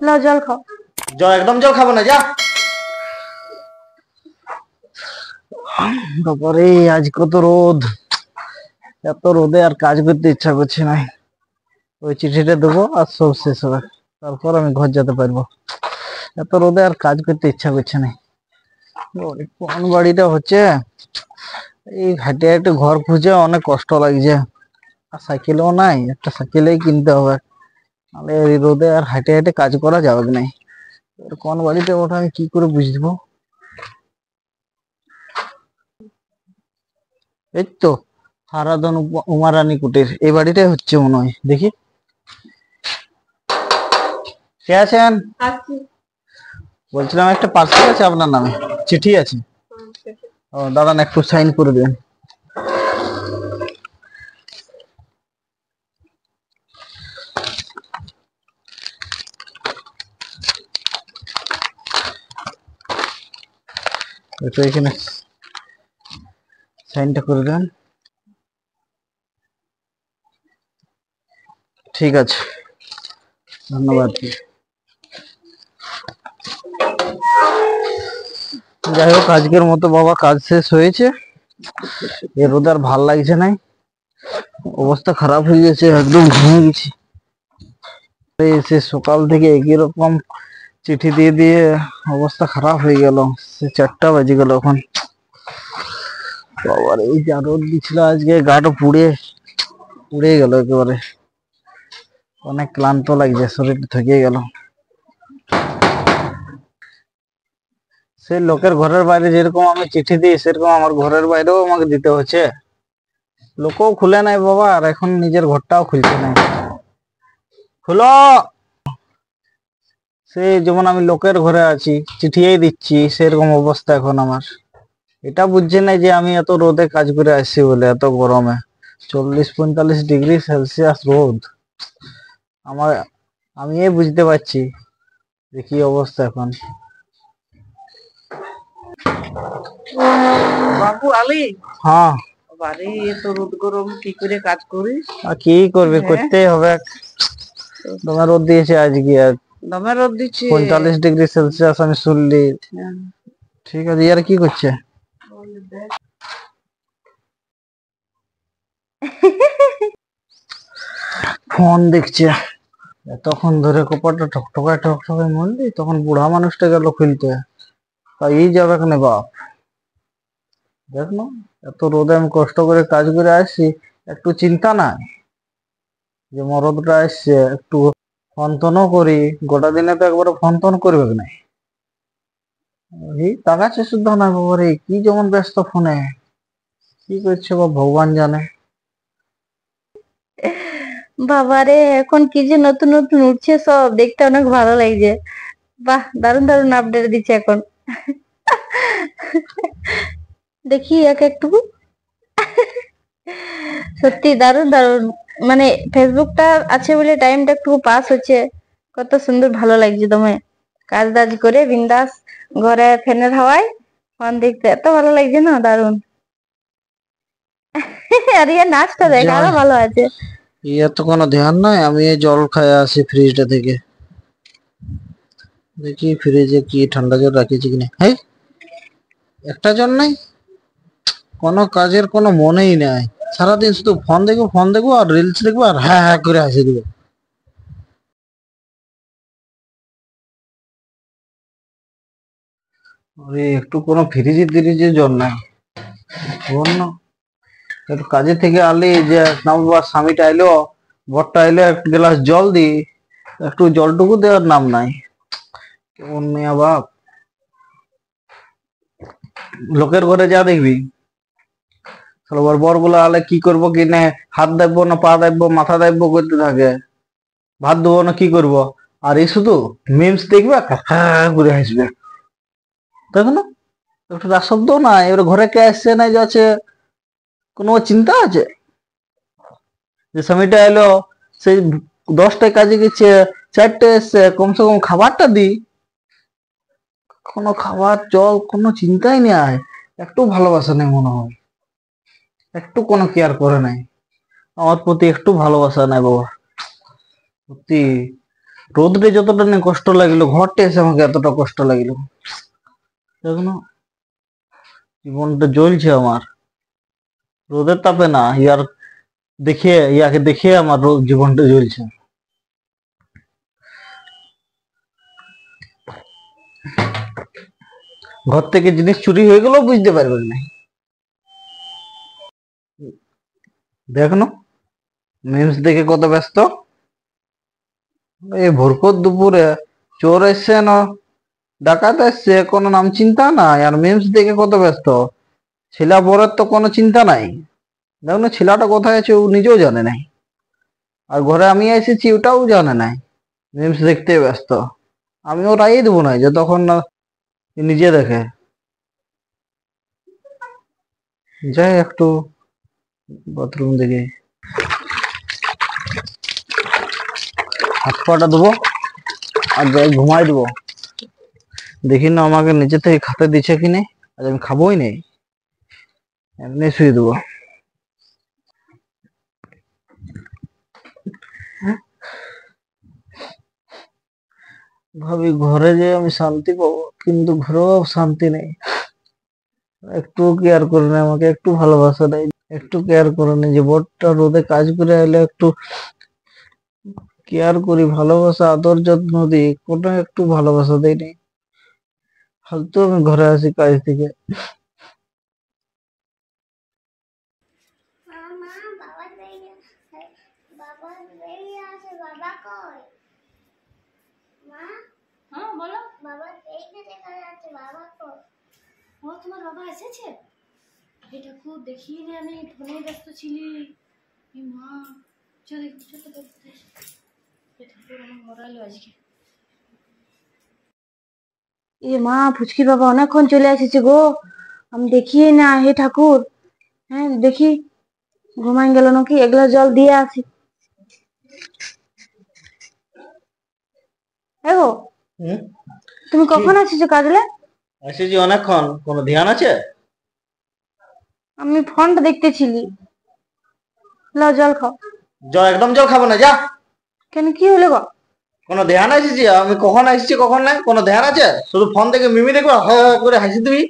লাও জল খাও। জল একদম জল খাবো না, যা। বাবারে আজ কত রোদ, এত রোদে আর কাজ করতে ইচ্ছা করছে না। ওই চিঠিটা দেবো আর সব শেষ হবে, তারপর আমি ঘর যেতে পারবো। এত রোদে আর কাজ করতে ইচ্ছা করছে না। কোন বাড়িটা হচ্ছে, এই হাঁটে হাঁটে ঘর খুঁজে অনেক কষ্ট লাগছে। আর সাইকেলও নাই, একটা সাইকেলেই কিনতে হবে, নাহলে এই রোদে আর হাঁটে হাঁটে কাজ করা যাবে না। কোন বাড়িতে ওটা আমি কি করে বুঝবো? এই তো হারাধন উমারানী কুটির, এই বাড়িটাই হচ্ছে মনে হয়। দেখি কে আছেন? বলছিলাম একটা পার্সেল আছে আপনার নামে, চিঠি আছে। ও দাঁড়ান, একটু সাইন করে দেন। একটু এখানে সাইনটা করে দেন। ঠিক আছে, ধন্যবাদ। যাই হোক, আজকের মতো বাবা কাজ শেষ হয়েছে। এর রোদ আর ভাল লাগছে না, অবস্থা খারাপ হয়ে গেছে, একদম ঘেমে গেছি। সে সকাল থেকে একই রকম চিঠি দিয়ে দিয়ে অবস্থা খারাপ হয়ে গেল। সে 4টা বাজে গেল এখন। বাবার এই যা রোদ দিচ্ছিল আজকে, গাটা পুড়ে পুড়ে গেল একেবারে। অনেক ক্লান্ত লাগছে, শরীর থকে গেল। সে লোকের ঘরের বাইরে যেরকম আমি চিঠি দিই, সেরকম আমার ঘরের বাইরেও আমাকে দিতে হচ্ছে। লোকও খুলে নাই বাবা, আর এখন নিজের ঘরটাও খুলছে নাই। খুলো। সে যেমন আমি লোকের ঘরে আছি, চিঠিই দিচ্ছি, সেরকম অবস্থা এখন আমার। এটা বুঝছে না যে আমি এত রোদে কাজ করে আসছি বলে, এত গরমে 40-45 ডিগ্রি সেলসিয়াস রোদ আমার। আমি এই বুঝতে পারছি যে কি অবস্থা এখন। বাবু আলি, হ্যাঁ, বাড়ি এত রোদ গরম কি করে কাজ করিস? আর কি করবি, করতেই হবে। তোমার রোদ দিয়েছে আজকে, আর দমে রোদ দিচ্ছে। 45 ডিগ্রি সেলসিয়াস আমি শুনলি। ঠিক আছে, ইয়ার কি করছে? ফোন দেখছে এতক্ষণ ধরে, কপালটা ঠকঠকায় ঠকঠকায় মরলি, তখন বুড়া মানুষটা গেল খুলতে। তা এই যাবে কেন বাপ? দেখ না, এত রোদে আমি কষ্ট করে কাজ করে আসছি, একটু চিন্তা নাই যে মরদটা আসছে, একটু ফোন টোনও করি। গোটা দিনে তো একবার ফোন টোন করবে না। এই তাকাচ্ছে শুদ্ধ না বাবারে, কি যেমন ব্যস্ত ফোনে, কি করছে বা ভগবান জানে। বাবারে এখন কি যে নতুন নতুন উঠছে, সব দেখতে অনেক ভালো লাগছে। বাহ, দারুন দারুন আপডেট দিচ্ছে এখন। দেখি এক একটু, সত্যি দারুন দারুন। মানে ফেসবুকটা আছে বলে টাইমটা একটু পাস হচ্ছে। কত সুন্দর ভালো লাগছে দমে, কাজ দাজ করে বিন্দাস ঘরে ফ্যানের হাওয়ায় ফোন দেখতে এত ভালো লাগছে না, দারুন। আর ইয়ে নাচটা দেখ, আরো যাই, ভালো আছে। ইয়ে তো কোনো ধ্যান নাই। আমি এই জল খাই আসি ফ্রিজটা থেকে, দেখি ফ্রিজে কি ঠান্ডা জল রাখিছি কিনা। হ্যাঁ, একটা জল নাই, কোনো কাজের কোনো মনেই নাই। সারাদিন শুধু ফোন দেখবো, ফোন দেখবো আর রিলস দেখবো, আর হ্যাঁ হ্যাঁ করে হাসি দেবো। আরে একটু কোনো ফ্রিজে তিরিজে জল নাই। বল না, একটু কাজে থেকে আলি যে নামবার স্বামীটা এলো, বরটা এলো, এক গ্লাস জল দি, একটু জলটুকু দেওয়ার নাম নাই। কেমন মেয়া বাপ। লোকের ঘরে যা দেখবি, সবার বর গুলা আলে কি করবো কি না, হাত দেখবো না পা দেখবো মাথা দেখবো করতে থাকে, ভাত দেবো না কি করবো। আর এই শুধু মিমস দেখবে, হ্যাঁ ঘুরে হাসবে। দেখো না, একটু রাগ শব্দ না। এবার ঘরে কে আসছে না যাচ্ছে, কোনো চিন্তা আছে? যে স্বামীটা এলো, সেই 10টায় কাজে গেছে, 4টে এসছে, কমসে কম খাবারটা দি। কোনো খাবার জল কোনো চিন্তাই নেই, একটু ভালোবাসা নেই মনে হয়, একটু কোনো কেয়ার করে নাই আমার প্রতি, একটু ভালোবাসা নাই বাবা। সত্যি রোদে যতটা না কষ্ট লাগলো, ঘরটা এসে আমাকে এতটা কষ্ট লাগলো। দেখুন জীবনটা জ্বলছে আমার, রোদের তাপে না, ইয়াকে দেখে আমার জীবনটা জ্বলছে। ঘর থেকে জিনিস চুরি হয়ে গেলেও বুঝতে পারবেন না। দেখো মিমস দেখে কত ব্যস্ত। এই ভোরকর দুপুরে চোর এসছে না ডাকাত এসছে কোনো নাম চিন্তা নাই, আর মিমস দেখে কত ব্যস্ত। ছেলা বরের তো কোনো চিন্তা নাই। দেখো না ছেলেটা কোথায় আছে ও নিজেও জানে নাই, আর ঘরে আমি এসেছি ওটাও জানে নাই। মিমস দেখতে ব্যস্ত। আমিও রাইয়ে দেবো না যে তখন না নিজে দেখে। যাই একটু বাথরুম দিকে, হাত পাটা দেবো আর যাই ঘুমাই দেবো। দেখি না আমাকে নিচে থেকে খেতে দিচ্ছে কি নেই, আজ আমি খাবোই নেই, এমনি শুয়ে দেবো। ভাবি ঘরে যে আমি শান্তি পাবো, কিন্তু ঘরেও শান্তি নেই। একটু কেয়ার করে নেই আমাকে, একটু ভালোবাসা দেয়, একটু কেয়ার করে নেই। যে বড়টা রোদে কাজ করে এলে একটু কেয়ার করি, ভালোবাসা আদর যত্ন দিই, কোনো একটু ভালোবাসা দেয়নি। ফালতু আমি ঘরে আসি কাজ থেকে। মা বাবা বেরিয়ে বাবা বেরিয়ে আসে বাবা কই মা হ্যাঁ বলো। বাবা এইটা দেখা যাচ্ছে বাবা কই ও তোমার বাবা এসেছে? এই ঠাকুর দেখিয়ে নি, আমি ফোনে ব্যস্ত ছিলি। এই মা চল দেখি, চল তো দেখতে। এই ঠাকুর আমার মরালো আজকে। এ মা, ফুচকির বাবা অনেকক্ষণ চলে এসেছে গো, আমি দেখিয়ে না। হে ঠাকুর, হ্যাঁ দেখি ঘুমাই গেল নাকি, এক গ্লাস জল দিয়ে আসি। গো হুম, তুমি কখন এসেছো কাজলে? এসেছি অনেকক্ষণ, কোনো ধ্যান আছে? আমি ফোনটা দেখতেছিলি। লাও জল খাও। একদম জল খাবো না, যা। কেন, কি হলো গো? কোনো ধ্যান এসেছি আমি, কখন এসেছি কখন নাই কোনো ধ্যান আছে? শুধু ফোন থেকে মিমি দেখবো, করে হাসি দিবি।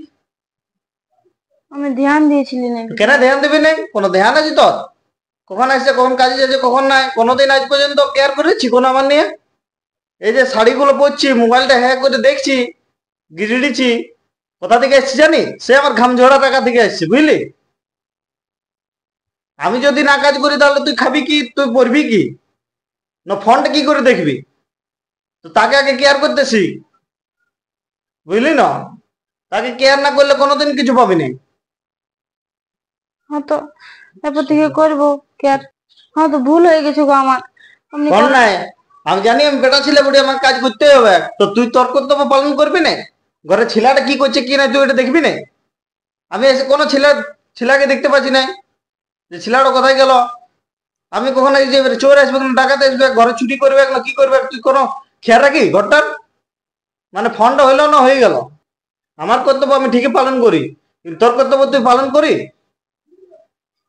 আমি ধ্যান দিয়েছিলি না। কেন ধ্যান দিবি নাই? কোনো ধ্যান আছে তোর? কখন আসছে, কখন কাজে যাচ্ছে, কখন নাই? কোনোদিন আজ পর্যন্ত কেয়ার করেছি কোনো আমার নিয়ে? এই যে শাড়িগুলো পরছি, মোবাইলটা হ্যাক করে দেখছি, গিরিড়িছি, কোথা থেকে এসছি জানি? সে আমার ঘাম ঝরা টাকা থেকে এসছে, বুঝলি? আমি যদি না কাজ করি তাহলে তুই খাবি কি, তুই পড়বি কি, না ফোনটা কি করে দেখবি? তো তাকে আগে কেয়ার করতে শিখ, বুঝলি না? তাকে কেয়ার না করলে কোনোদিন কিছু পাবি না। হ্যাঁ তো এরপর থেকে করবো কেয়ার। হ্যাঁ তো ভুল হয়ে গেছে গো আমার। আমি কোন নাই, আমি জানি আমি বেটা ছেলে বুড়ি, আমার কাজ করতে হবে, তো তুই তোর কর্তব্য পালন করবি না? ঘরে ছেলেটা কি করছে কি না তুই এটা দেখবি না? আমি এসে কোনো ছেলেকে দেখতে পাচ্ছি না, যে ছেলেটা কোথায় গেল। আমি কখনো এই যে চোর আসবে না ডাকাতে আসবে, ঘরে চুরি করবে না কি করবে, তুই কোনো খেয়াল রাখি ঘরটার? মানে ফোনটা হইলো না হয়ে গেল, আমার কর্তব্য আমি ঠিকই পালন করি, কিন্তু তোর কর্তব্য তুই পালন করি?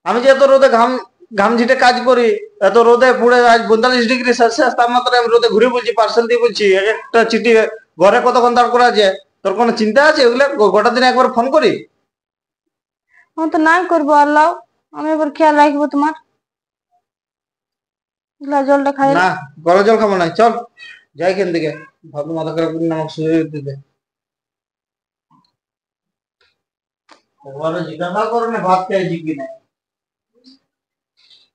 আমি যে এত রোদে ঘাম ঘাম ঝিটে কাজ করি, এত রোদে পুড়ে আজ 42 ডিগ্রি সেলসিয়াস তাপমাত্রা, আমি রোদে ঘুরে বলছি, পার্সেল দিয়ে বলছি, এক একটা চিঠি ঘরে কতক্ষণ দাঁড় করা আছে? তোর কোনো চিন্তা আছে ওগুলো? গোটা দিনে একবার ফোন করি? হ্যাঁ তো নাই করবো আল্লাহ, আমি এবার খেয়াল রাখবো তোমার। গ্লাস জলটা খাই। না, গরম জল খাবো না, চল যাই এখান থেকে। ভাবলো মাথা খারাপ করে আমাকে শুয়ে দিতে। জিজ্ঞাসা করো না ভাত খেয়েছি কিনা।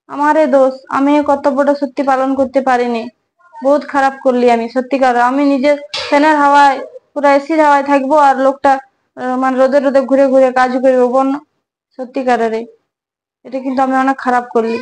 আমারে দোষ, আমি এই কর্তব্যটা সত্যি পালন করতে পারিনি। বহুত খারাপ করলি আমি, সত্যিকার। আমি নিজের ফ্যানের হাওয়ায়, পুরো এসির হাওয়ায় থাকবো, আর লোকটা মানে রোদে রোদে ঘুরে ঘুরে কাজ করবো বন্য। সত্যিকারের এটা কিন্তু আমি অনেক খারাপ করলি।